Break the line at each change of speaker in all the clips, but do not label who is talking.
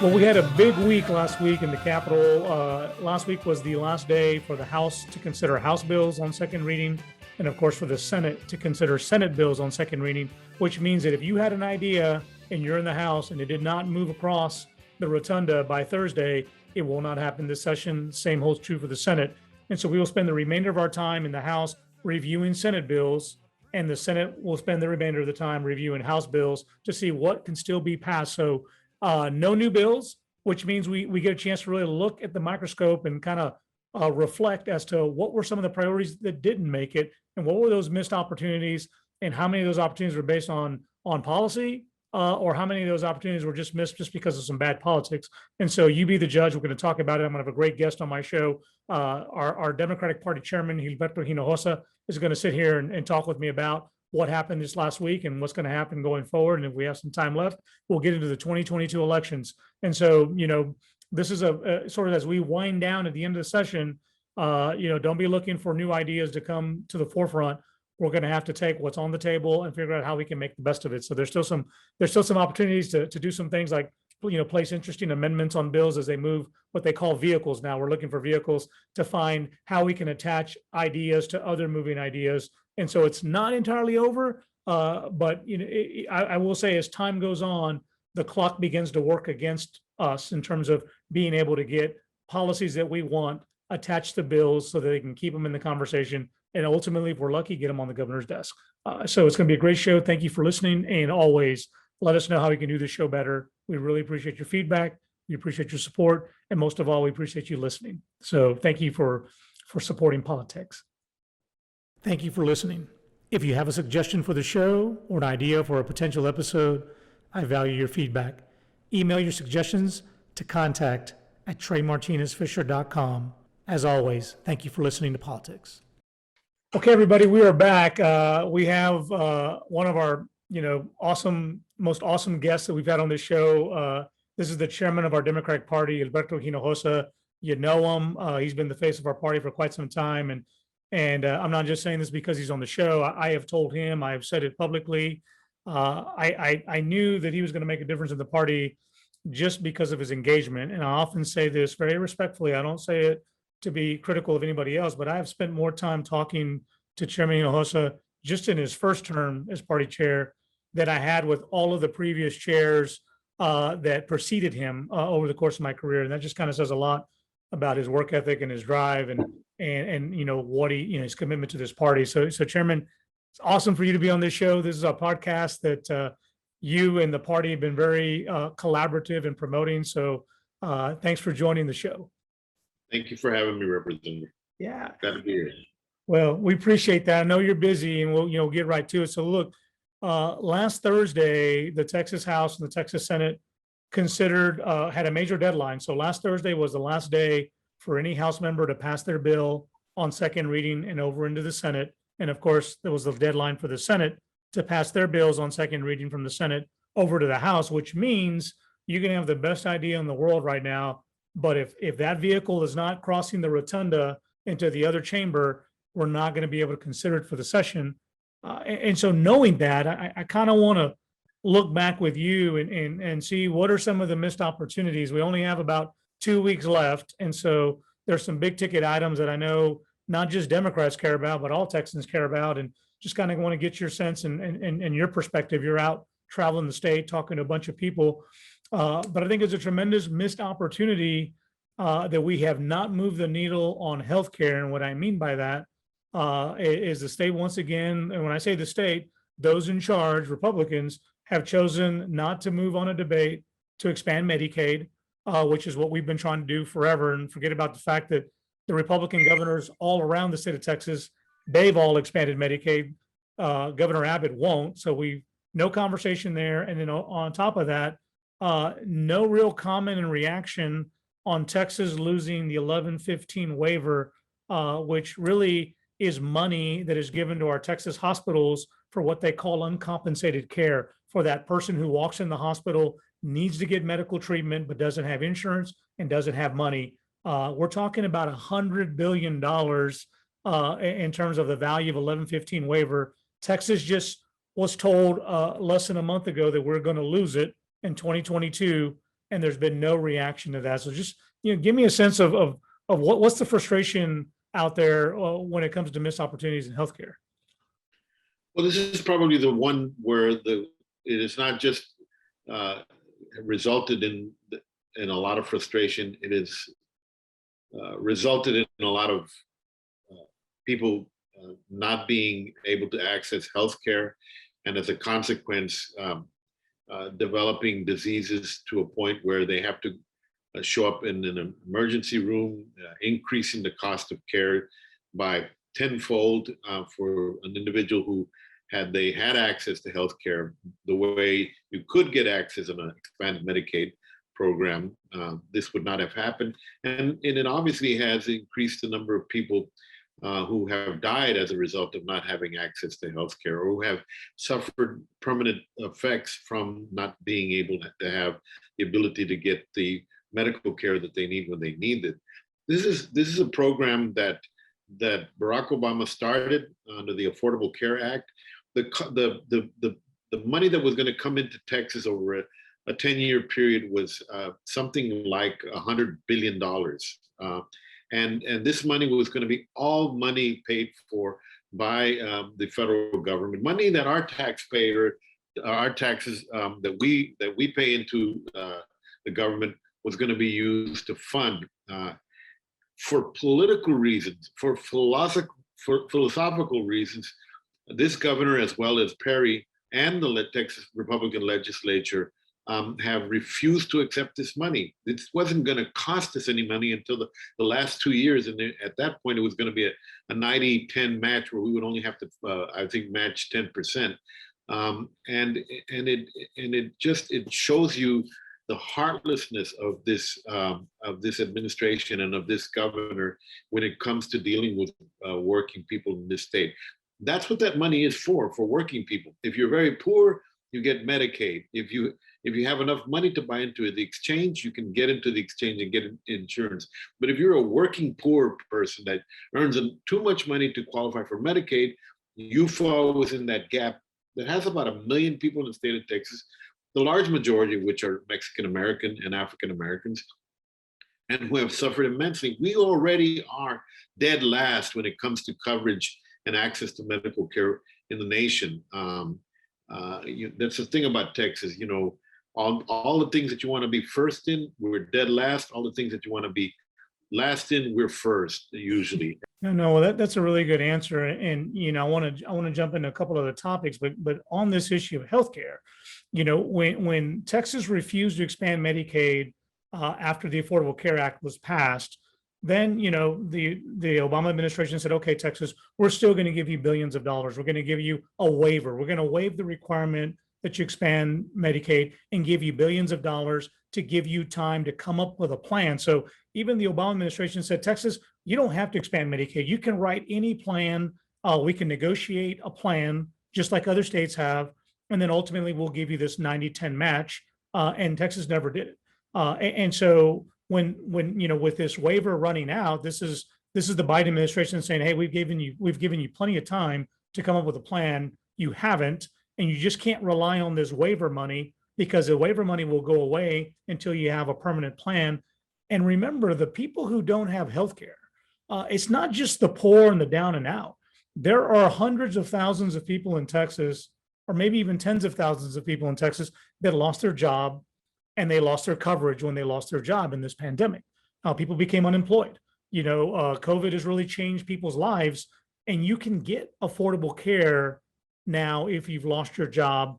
Well, we had a big week last week in the Capitol. Last week was the last day for the House to consider House bills on second reading, and of course for the Senate to consider Senate bills on second reading, which means that if you had an idea and you're in the House and it did not move across the rotunda by Thursday, it will not happen this session. Same holds true for the Senate. And so we will spend the remainder of our time in the House reviewing Senate bills, and the Senate will spend the remainder of the time reviewing House bills to see what can still be passed. So no new bills, which means we get a chance to really look at the microscope and kind of reflect as to what were some of the priorities that didn't make it, and what were those missed opportunities, and how many of those opportunities were based on policy, or how many of those opportunities were just missed just because of some bad politics. And so you be the judge. We're going to talk about it. I'm going to have a great guest on my show. Our Democratic Party chairman, Gilberto Hinojosa, is going to sit here and talk with me about what happened this last week and what's going to happen going forward. And if we have some time left, we'll get into the 2022 elections. And so, this is a sort of, as we wind down at the end of the session, don't be looking for new ideas to come to the forefront. We're going to have to take what's on the table and figure out how we can make the best of it. So there's still some opportunities to do some things like, place interesting amendments on bills as they move what they call vehicles. Now we're looking for vehicles to find how we can attach ideas to other moving ideas. And so it's not entirely over, but I will say as time goes on, the clock begins to work against us in terms of being able to get policies that we want attached to bills so that they can keep them in the conversation, and ultimately, if we're lucky, get them on the governor's desk. So it's going to be a great show. Thank you for listening, and always let us know how we can do this show better. We really appreciate your feedback. We appreciate your support, and most of all, we appreciate you listening. So thank you for supporting Politex. Thank you for listening. If you have a suggestion for the show or an idea for a potential episode, I value your feedback. Email your suggestions to contact@TreyMartinezFischer.com. As always, thank you for listening to Politics. Okay, everybody, we are back. We have one of our, most awesome guests that we've had on this show. This is the chairman of our Democratic Party, Gilberto Hinojosa. You know him. He's been the face of our party for quite some time. And I'm not just saying this because he's on the show. I have told him, I have said it publicly. I knew that he was going to make a difference in the party just because of his engagement. And I often say this very respectfully. I don't say it to be critical of anybody else, but I have spent more time talking to Chairman Hinojosa just in his first term as party chair than I had with all of the previous chairs that preceded him over the course of my career. And that just kind of says a lot about his work ethic and his drive and what his commitment to this party. So Chairman, it's awesome for you to be on this show. This is a podcast that you and the party have been very collaborative in promoting. So thanks for joining the show.
Thank you for having me, Representative.
Yeah.
Glad to be here.
Well, we appreciate that. I know you're busy, and we'll get right to it. So look, last Thursday, the Texas House and the Texas Senate had a major deadline. So last Thursday was the last day for any House member to pass their bill on second reading and over into the Senate. And of course, there was the deadline for the Senate to pass their bills on second reading from the Senate over to the House, which means you can have the best idea in the world right now. But if that vehicle is not crossing the rotunda into the other chamber, we're not going to be able to consider it for the session. And so knowing that, I kind of want to look back with you and see what are some of the missed opportunities. We only have about 2 weeks left. And so there's some big ticket items that I know not just Democrats care about, but all Texans care about. And just kind of want to get your sense and your perspective. You're out traveling the state, talking to a bunch of people. But I think it's a tremendous missed opportunity that we have not moved the needle on healthcare. And what I mean by that is the state once again, and when I say the state, those in charge, Republicans, have chosen not to move on a debate to expand Medicaid, which is what we've been trying to do forever. And forget about the fact that the Republican governors all around the state of Texas, they've all expanded Medicaid. Governor Abbott won't. So no conversation there. And then on top of that, no real comment and reaction on Texas losing the 1115 waiver, which really is money that is given to our Texas hospitals for what they call uncompensated care, for that person who walks in the hospital, needs to get medical treatment, but doesn't have insurance and doesn't have money. We're talking about $100 billion in terms of the value of 1115 waiver. Texas just was told less than a month ago that we're going to lose it in 2022. and there's been no reaction to that. So just, give me a sense of what's the frustration out there when it comes to missed opportunities in healthcare.
Well, this is probably the one where it is not just resulted in a lot of frustration. It is resulted in a lot of people not being able to access healthcare, and as a consequence, developing diseases to a point where they have to show up in an emergency room, increasing the cost of care by tenfold for an individual who, had they had access to healthcare the way you could get access on an expanded Medicaid program, this would not have happened. And it obviously has increased the number of people who have died as a result of not having access to healthcare, or who have suffered permanent effects from not being able to have the ability to get the medical care that they need when they need it. This is a program that Barack Obama started under the Affordable Care Act. The money that was going to come into Texas over a 10-year period was something like $100 billion. And this money was going to be all money paid for by the federal government, money that our taxes that we pay into the government was going to be used to fund for political reasons, for philosophical reasons. This governor, as well as Perry and the Texas Republican legislature, have refused to accept this money. It wasn't going to cost us any money until the last 2 years. And at that point, it was going to be a 90-10 match where we would only have to, I think, match 10%. And it shows you the heartlessness of this administration and of this governor when it comes to dealing with working people in this state. That's what that money is for working people. If you're very poor, you get Medicaid. If you have enough money to buy into the exchange, you can get into the exchange and get insurance. But if you're a working poor person that earns too much money to qualify for Medicaid, you fall within that gap that has about 1 million people in the state of Texas, the large majority of which are Mexican American and African Americans, and who have suffered immensely. We already are dead last when it comes to coverage and access to medical care in the nation. That's the thing about Texas. All the things that you want to be first in, we're dead last. All the things that you want to be last in, we're first usually.
No, well, that's a really good answer. And I want to jump into a couple other topics, but on this issue of healthcare, when Texas refused to expand Medicaid after the Affordable Care Act was passed, then the Obama administration said, okay, Texas, we're still going to give you billions of dollars. We're going to give you a waiver. We're going to waive the requirement that you expand Medicaid and give you billions of dollars to give you time to come up with a plan. So even the Obama administration said, Texas, you don't have to expand Medicaid. You can write any plan. We can negotiate a plan just like other states have. And then ultimately we'll give you this 90-10 match. And Texas never did it. And so when with this waiver running out, this is the Biden administration saying, hey, we've given you plenty of time to come up with a plan. You haven't, and you just can't rely on this waiver money, because the waiver money will go away until you have a permanent plan. And remember, the people who don't have health care, it's not just the poor and the down and out. There are hundreds of thousands of people in Texas, or maybe even tens of thousands of people in Texas that lost their job, and they lost their coverage when they lost their job in this pandemic. People became unemployed. COVID has really changed people's lives, and you can get affordable care now if you've lost your job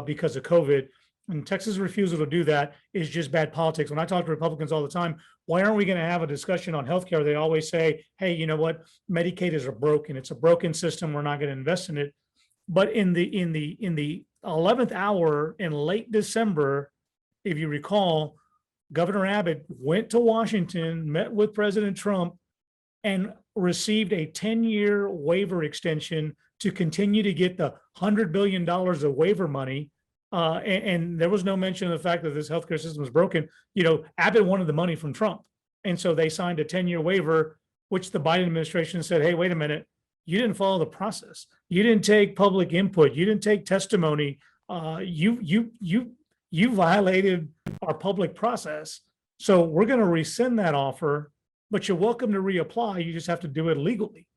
because of COVID. And Texas' refusal to do that is just bad politics. When I talk to Republicans all the time, why aren't we going to have a discussion on healthcare? They always say, hey, you know what? Medicaid is it's a broken system. We're not going to invest in it. But in the 11th hour in late December, if you recall, Governor Abbott went to Washington, met with President Trump, and received a 10-year waiver extension to continue to get the $100 billion of waiver money. And there was no mention of the fact that this healthcare system was broken. Abbott wanted the money from Trump. And so they signed a 10-year waiver, which the Biden administration said, hey, wait a minute, you didn't follow the process. You didn't take public input. You didn't take testimony. You you violated our public process. So we're going to rescind that offer, but you're welcome to reapply. You just have to do it legally.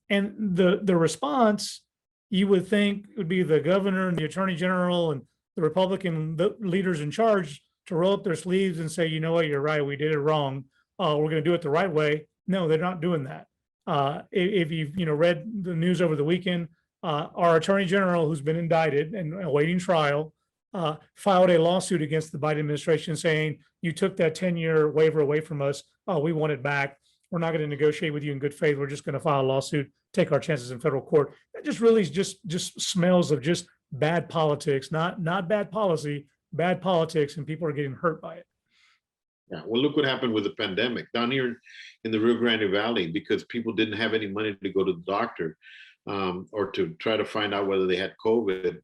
And the response, you would think, would be the governor and the attorney general and the Republican leaders in charge to roll up their sleeves and say, you know what, you're right, we did it wrong. We're going to do it the right way. No, they're not doing that. If you've read the news over the weekend, our attorney general, who's been indicted and awaiting trial, filed a lawsuit against the Biden administration saying, you took that 10-year waiver away from us. We want it back. We're not going to negotiate with you in good faith. We're just going to file a lawsuit, take our chances in federal court. That just really just smells of just bad politics, not bad policy, bad politics, and people are getting hurt by it.
Yeah, well, look what happened with the pandemic down here in the Rio Grande Valley, because people didn't have any money to go to the doctor or to try to find out whether they had COVID,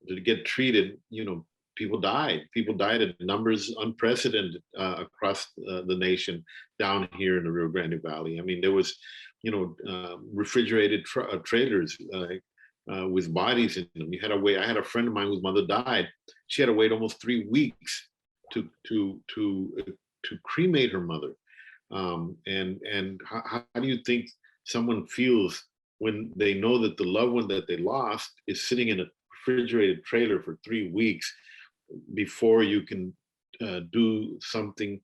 to get treated. People died. People died at numbers unprecedented across the nation down here in the Rio Grande Valley. I mean, there was, refrigerated trailers with bodies in them. You had to wait. I had a friend of mine whose mother died. She had to wait almost 3 weeks to cremate her mother. And how do you think someone feels when they know that the loved one that they lost is sitting in a refrigerated trailer for 3 weeks before you can do something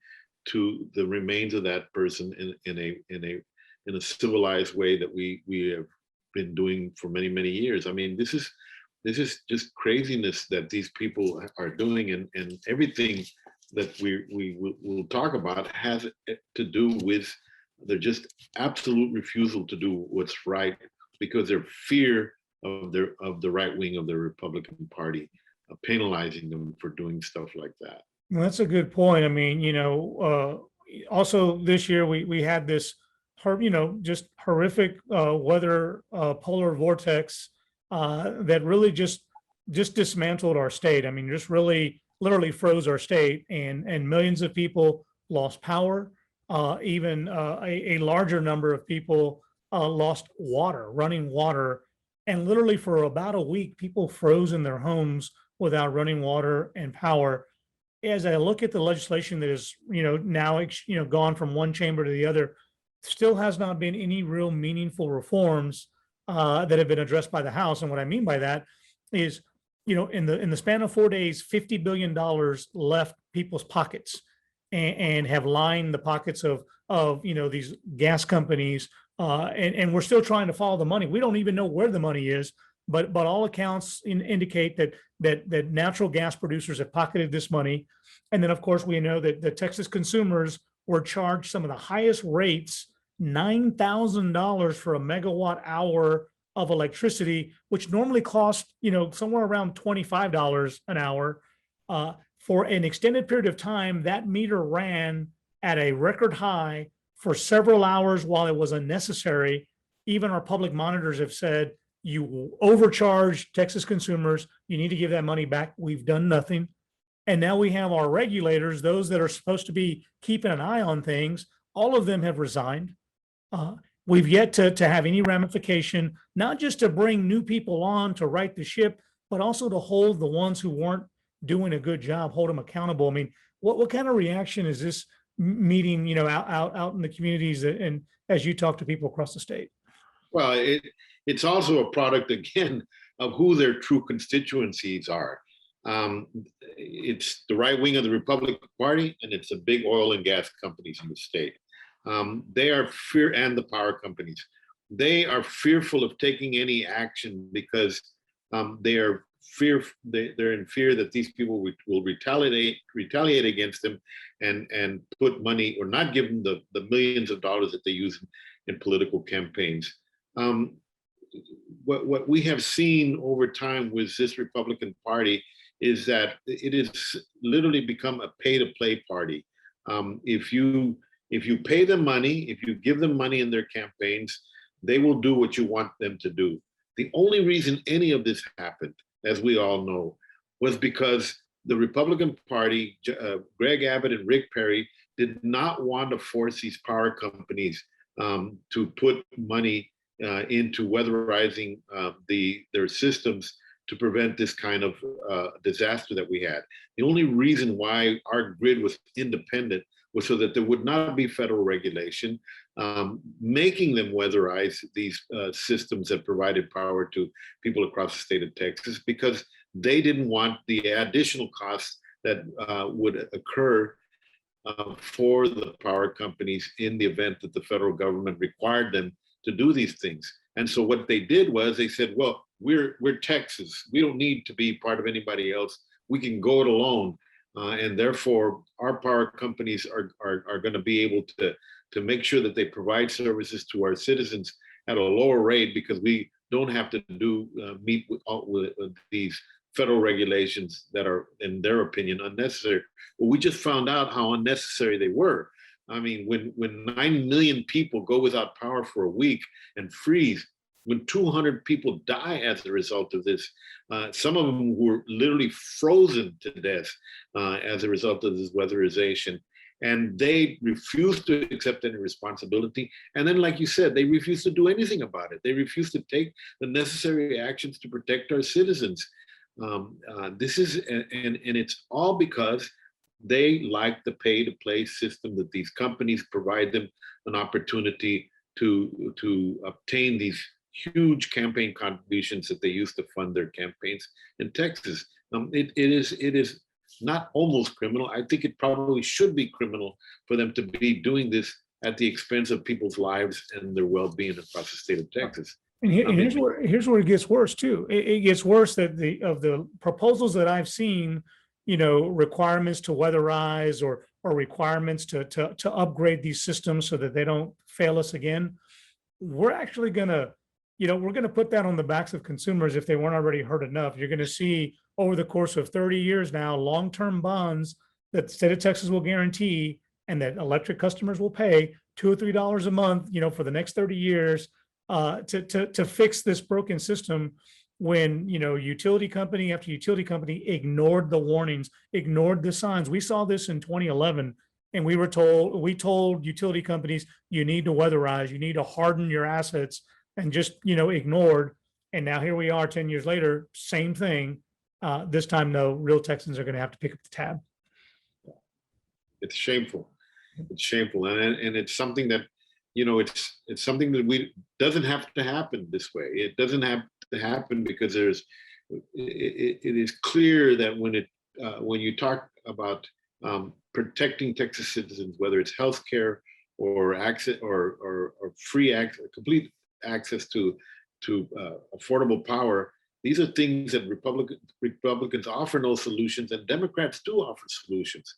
to the remains of that person in a civilized way that we have been doing for many years? I mean, this is just craziness that these people are doing, and everything that we will talk about has to do with their just absolute refusal to do what's right because their fear of the right wing of the Republican Party penalizing them for doing stuff like that.
Well, that's a good point. I mean, also this year we had this, just horrific weather polar vortex that really just dismantled our state. I mean, just really literally froze our state, and millions of people lost power. Even a larger number of people lost running water, and literally for about a week, people froze in their homes without running water and power. As I look at the legislation that is, now, gone from one chamber to the other, still has not been any real meaningful reforms that have been addressed by the House. And what I mean by that is, in the span of 4 days, $50 billion left people's pockets and have lined the pockets of these gas companies. And we're still trying to follow the money. We don't even know where the money is, but all accounts indicate that natural gas producers have pocketed this money. And then, of course, we know that the Texas consumers were charged some of the highest rates, $9,000 for a megawatt hour of electricity, which normally costs, somewhere around $25 an hour. For an extended period of time, that meter ran at a record high for several hours while it was unnecessary. Even our public monitors have said, you overcharge Texas consumers, you need to give that money back. We've done nothing. And now we have our regulators, those that are supposed to be keeping an eye on things, all of them have resigned. We've yet to have any ramification, not just to bring new people on to right the ship, but also to hold the ones who weren't doing a good job, hold them accountable. I mean, what kind of reaction is this meeting, out in the communities and as you talk to people across the state?
Well, it's also a product, again, of who their true constituencies are. It's the right wing of the Republican Party, and it's the big oil and gas companies in the state. They are and the power companies. They are fearful of taking any action because they're in fear that these people will retaliate against them and put money or not give them the millions of dollars that they use in political campaigns. What we have seen over time with this Republican Party is that it has literally become a pay-to-play party. If you pay them money, if you give them money in their campaigns, they will do what you want them to do. The only reason any of this happened, as we all know, was because the Republican Party, Greg Abbott and Rick Perry, did not want to force these power companies to put money into weatherizing their systems to prevent this kind of disaster that we had. The only reason why our grid was independent was so that there would not be federal regulation, making them weatherize these systems that provided power to people across the state of Texas, because they didn't want the additional costs that would occur for the power companies in the event that the federal government required them to do these things. And so what they did was they said, well, we're Texas. We don't need to be part of anybody else. We can go it alone. And therefore, our power companies are going to be able to make sure that they provide services to our citizens at a lower rate, because we don't have to meet with these federal regulations that are, in their opinion, unnecessary. Well, we just found out how unnecessary they were. I mean, when 9 million people go without power for a week and freeze, when 200 people die as a result of this, some of them were literally frozen to death as a result of this weatherization. And they refused to accept any responsibility. And then, like you said, they refused to do anything about it. They refused to take the necessary actions to protect our citizens. This is, and it's all because they like the pay-to-play system that these companies provide them an opportunity to obtain these huge campaign contributions that they use to fund their campaigns in Texas. It is not almost criminal. I think it probably should be criminal for them to be doing this at the expense of people's lives and their well-being across the state of Texas.
And here's where it gets worse too. It gets worse that the proposals that I've seen, requirements to weatherize or requirements to upgrade these systems so that they don't fail us again. We're actually gonna, we're gonna put that on the backs of consumers if they weren't already hurt enough. You're gonna see over the course of 30 years now, long-term bonds that the state of Texas will guarantee and that electric customers will pay $2 or $3 a month, for the next 30 years. To fix this broken system, when utility company after utility company ignored the warnings, ignored the signs. We saw this in 2011, and we told utility companies, you need to weatherize, you need to harden your assets, and just ignored. And now here we are 10 years later, same thing. This time, no, real Texans are going to have to pick up the tab.
It's shameful. It's shameful, and it's something that it's something that doesn't have to happen this way. It doesn't have to happen because it is clear that when you talk about protecting Texas citizens, whether it's healthcare or access or free access, complete access to affordable power, these are things that Republicans offer no solutions, and Democrats do offer solutions.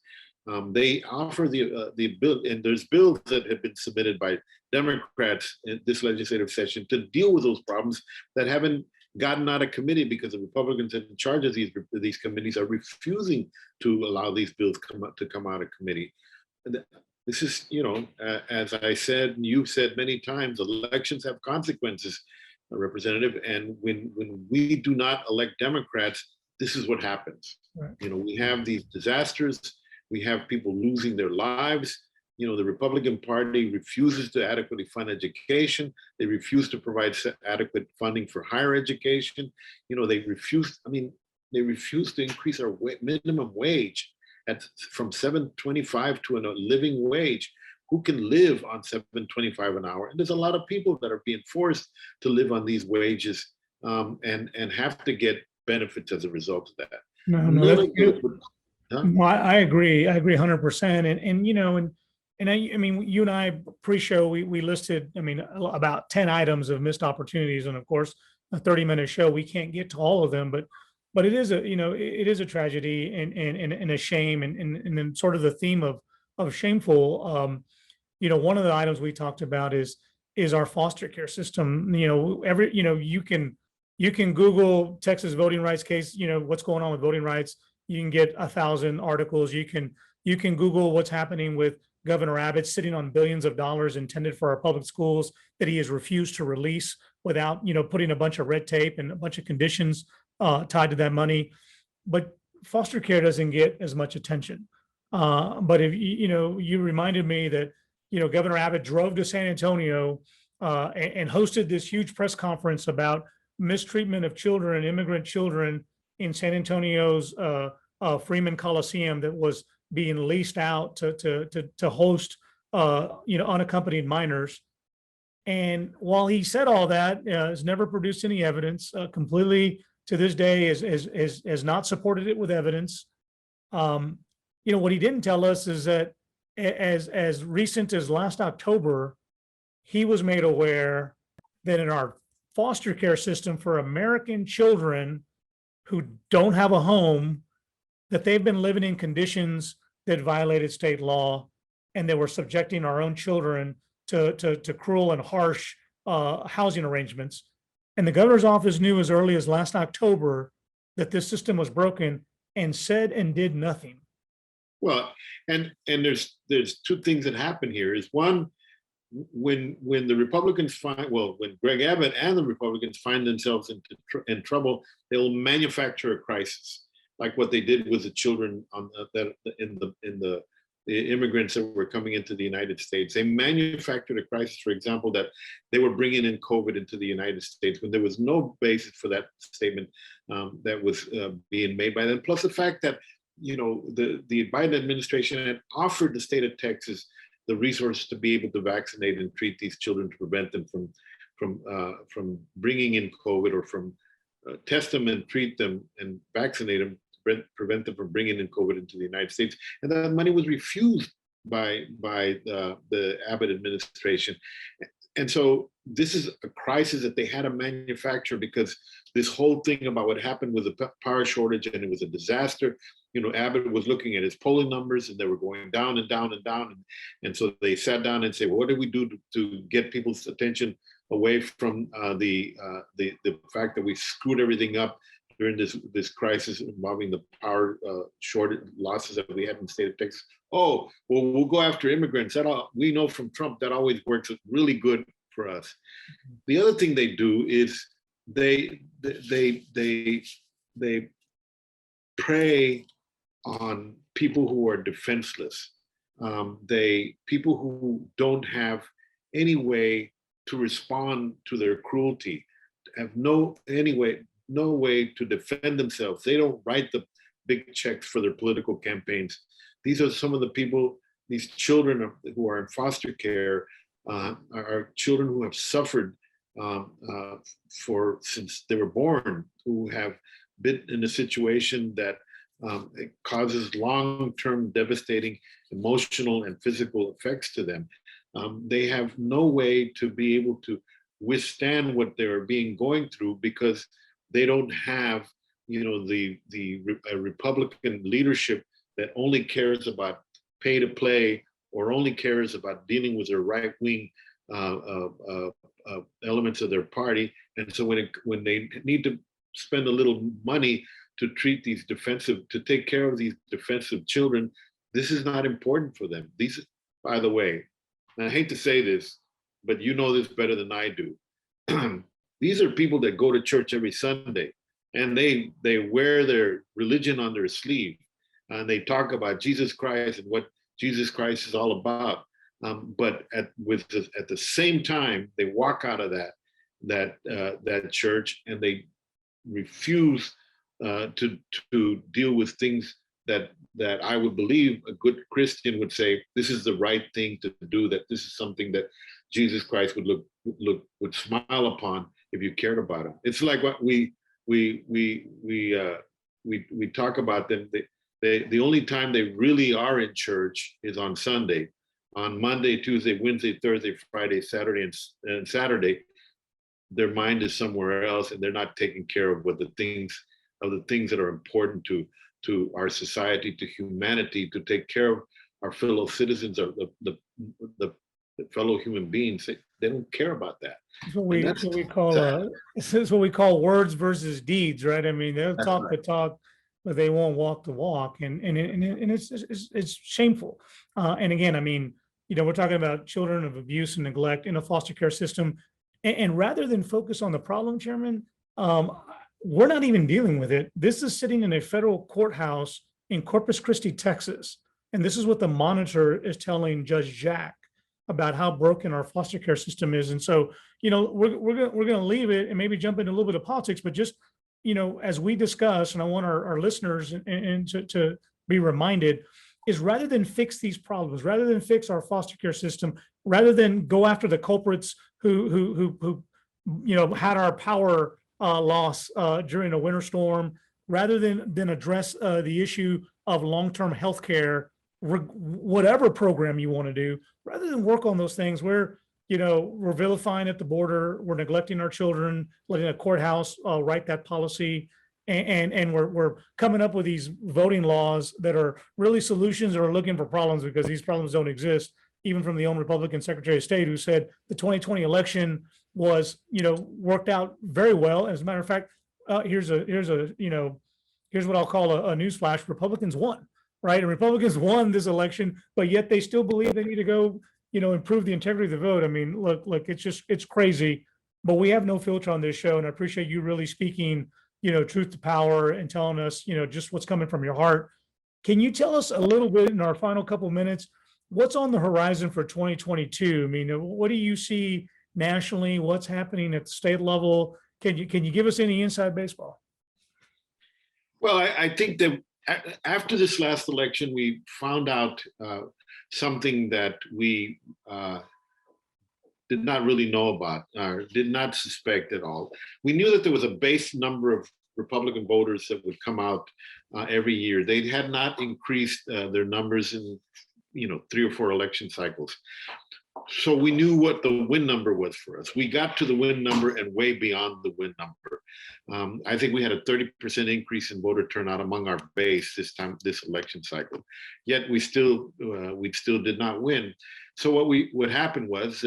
They offer the bill, and there's bills that have been submitted by Democrats in this legislative session to deal with those problems that haven't gotten out of committee because the Republicans in charge of these committees are refusing to allow these bills to come out of committee. This is, as I said, and you've said many times, elections have consequences, Representative, and when we do not elect Democrats, this is what happens. Right. We have these disasters. We have people losing their lives. The Republican Party refuses to adequately fund education. They refuse to provide adequate funding for higher education. They refuse to increase our minimum wage from $7.25 to a living wage. Who can live on $7.25 an hour? And there's a lot of people that are being forced to live on these wages and have to get benefits as a result of that.
No, I agree. I agree 100%. And you and I pre-show, we listed, about 10 items of missed opportunities. And of course, a 30-minute show, we can't get to all of them, but it is a tragedy and a shame. And then sort of the theme of shameful, one of the items we talked about is our foster care system. You can Google Texas voting rights case, what's going on with voting rights. You can get 1,000 articles. You can Google what's happening with Governor Abbott sitting on billions of dollars intended for our public schools that he has refused to release without, putting a bunch of red tape and a bunch of conditions tied to that money. But foster care doesn't get as much attention. But if you reminded me that, Governor Abbott drove to San Antonio and hosted this huge press conference about mistreatment of children, immigrant children in San Antonio's Freeman Coliseum that was being leased out to host unaccompanied minors. And while he said all that, has never produced any evidence. Completely to this day has not supported it with evidence. What he didn't tell us is that as recent as last October, he was made aware that in our foster care system for American children who don't have a home, that they've been living in conditions that violated state law, and they were subjecting our own children to cruel and harsh housing arrangements. And the governor's office knew as early as last October that this system was broken and said and did nothing.
Well, and there's two things that happen here. Is one, when the Republicans when Greg Abbott and the Republicans find themselves in trouble, they'll manufacture a crisis, like what they did with the children the immigrants that were coming into the United States. They manufactured a crisis, for example, that they were bringing in COVID into the United States when there was no basis for that statement that was being made by them. Plus the fact that, the Biden administration had offered the state of Texas the resources to be able to vaccinate and treat these children to prevent them from bringing in COVID, or from test them and treat them and vaccinate them, prevent them from bringing in COVID into the United States. And that money was refused by the Abbott administration. And so this is a crisis that they had to manufacture, because this whole thing about what happened with the power shortage, and it was a disaster. Abbott was looking at his polling numbers, and they were going down and down and down. And so they sat down and said, well, what do we do to get people's attention away from the fact that we screwed everything up during this crisis involving the power shortage losses that we had in the state of Texas? Oh, well, we'll go after immigrants. We know from Trump that always works really good for us. The other thing they do is they prey on people who are defenseless. People who don't have any way to respond to their cruelty, have no way to defend themselves. They don't write the big checks for their political campaigns. These are some of the people, these children who are in foster care, are children who have suffered since they were born, who have been in a situation that it causes long-term devastating emotional and physical effects to them. They have no way to be able to withstand what they're going through, because they don't have, the Republican leadership that only cares about pay to play, or only cares about dealing with their right-wing elements of their party. And so when they need to spend a little money to take care of these defensive children, this is not important for them. By the way, and I hate to say this, but you know this better than I do. These are people that go to church every Sunday, and they wear their religion on their sleeve, and they talk about Jesus Christ and what Jesus Christ is all about. But at the same time, they walk out of that church, and they refuse to deal with things that I would believe a good Christian would say, this is the right thing to do, that this is something that Jesus Christ would smile upon if you cared about him. It's like what we talk about them. The only time they really are in church is on Sunday. On Monday, Tuesday, Wednesday, Thursday, Friday, Saturday, and Saturday, their mind is somewhere else, and they're not taking care of the things that are important to our society, to humanity, to take care of our fellow citizens, or the fellow human beings. They don't care about that.
It's what we call words versus deeds, right? I mean, they'll talk the talk, but they won't walk the walk, and it's shameful. And again, I mean, we're talking about children of abuse and neglect in a foster care system, and rather than focus on the problem, Chairman, we're not even dealing with it. This is sitting in a federal courthouse in Corpus Christi, Texas, and this is what the Monitor is telling Judge Jack. about how broken our foster care system is. And so, we're gonna leave it and maybe jump into a little bit of politics, but just, as we discuss, and I want our listeners and to be reminded, is rather than fix these problems, rather than fix our foster care system, rather than go after the culprits who had our power loss during a winter storm, rather than address the issue of long-term health care, whatever program you want to do, rather than work on those things where, we're vilifying at the border, we're neglecting our children, letting a courthouse write that policy, and we're coming up with these voting laws that are really solutions that are looking for problems, because these problems don't exist, even from the own Republican Secretary of State, who said the 2020 election was, worked out very well. As a matter of fact, here's what I'll call a newsflash: Republicans won, right? And Republicans won this election, but yet they still believe they need to go, improve the integrity of the vote. I mean, look, it's crazy, but we have no filter on this show, and I appreciate you really speaking, truth to power and telling us, just what's coming from your heart. Can you tell us a little bit in our final couple minutes, what's on the horizon for 2022? I mean, what do you see nationally? What's happening at the state level? Can you give us any inside baseball?
Well, I think that after this last election, we found out something that we did not really know about, or did not suspect at all. We knew that there was a base number of Republican voters that would come out every year. They had not increased their numbers in 3 or 4 election cycles. So we knew what the win number was for us. We got to the win number and way beyond the win number. I think we had a 30% increase in voter turnout among our base this election cycle. Yet we still did not win. So what happened was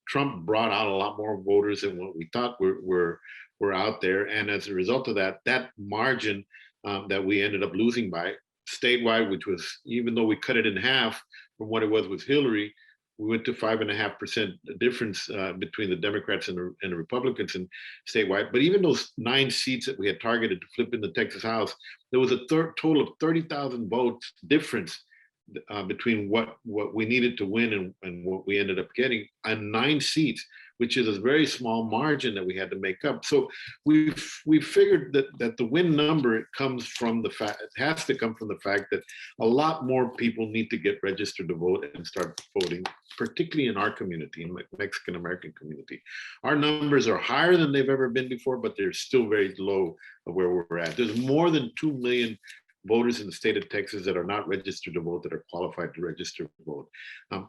Trump brought out a lot more voters than what we thought were out there, and as a result of that margin that we ended up losing by statewide, which was, even though we cut it in half from what it was with Hillary, we went to 5.5% difference between the Democrats and the Republicans in statewide. But even those 9 seats that we had targeted to flip in the Texas House, there was a total of 30,000 votes difference between what we needed to win and what we ended up getting on 9 seats, which is a very small margin that we had to make up. So we figured that the win number has to come from the fact that a lot more people need to get registered to vote and start voting, particularly in our community, in the Mexican American community. Our numbers are higher than they've ever been before, but they're still very low of where we're at. There's more than 2 million voters in the state of Texas that are not registered to vote, that are qualified to register to vote.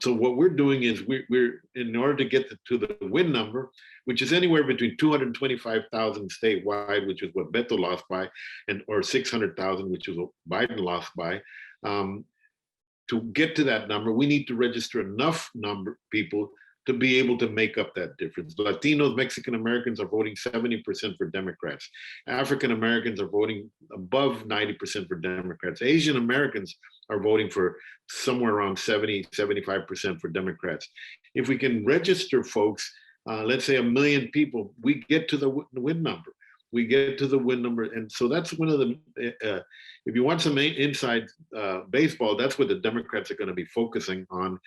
So what we're doing is we're in order to get to the win number, which is anywhere between 225,000 statewide, which is what Beto lost by, or 600,000, which is what Biden lost by. To get to that number, we need to register enough people to be able to make up that difference. Latinos, Mexican Americans are voting 70% for Democrats. African Americans are voting above 90% for Democrats. Asian Americans are voting for somewhere around 75% for Democrats. If we can register folks, let's say 1 million people, we get to the win number. We get to the win number. And so that's one of the, if you want some inside baseball, that's what the Democrats are going to be focusing on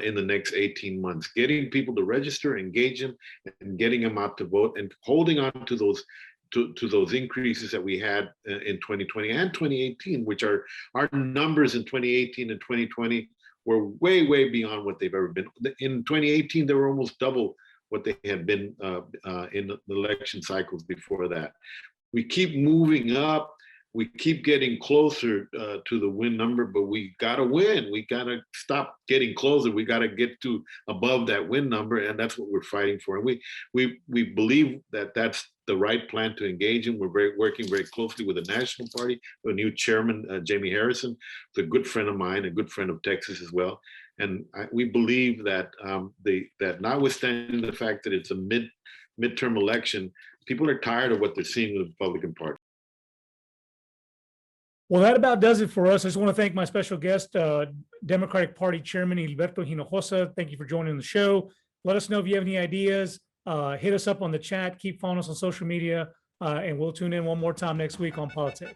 in the next 18 months, getting people to register, engage them, and getting them out to vote, and holding on to those increases that we had in 2020 and 2018, which are our numbers in 2018 and 2020 were way, way beyond what they've ever been. In 2018, they were almost double what they had been in the election cycles before that. We keep moving up. We keep getting closer to the win number, but we gotta win. We gotta stop getting closer. We gotta get to above that win number, and that's what we're fighting for. And we believe that that's the right plan to engage in. We're working very closely with the National Party, the new chairman, Jamie Harrison, who's a good friend of mine, a good friend of Texas as well. And we believe that that notwithstanding the fact that it's a midterm election, people are tired of what they're seeing with the Republican Party.
Well, that about does it for us. I just want to thank my special guest, Democratic Party Chairman Gilberto Hinojosa. Thank you for joining the show. Let us know if you have any ideas. Hit us up on the chat. Keep following us on social media, and we'll tune in one more time next week on Politex.